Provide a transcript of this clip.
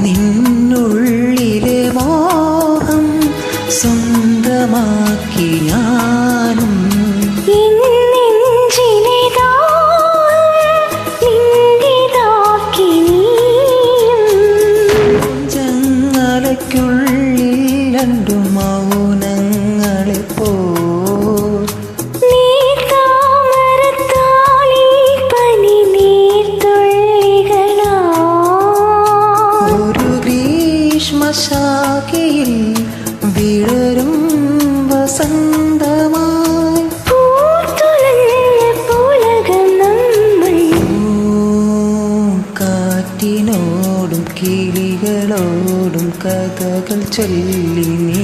നിന്നുള്ളിലെ മോഹം സ്വന്തമാക്കി ഞാനും ജങ്ങലയ്ക്കുള്ളിൽ രണ്ടു മൗനങ്ങളെ പോ ശാഖയിൽ വിടരും വസന്തമായി കാറ്റിനോടും കിളികളോടും കഥകൾ ചൊല്ലി നീ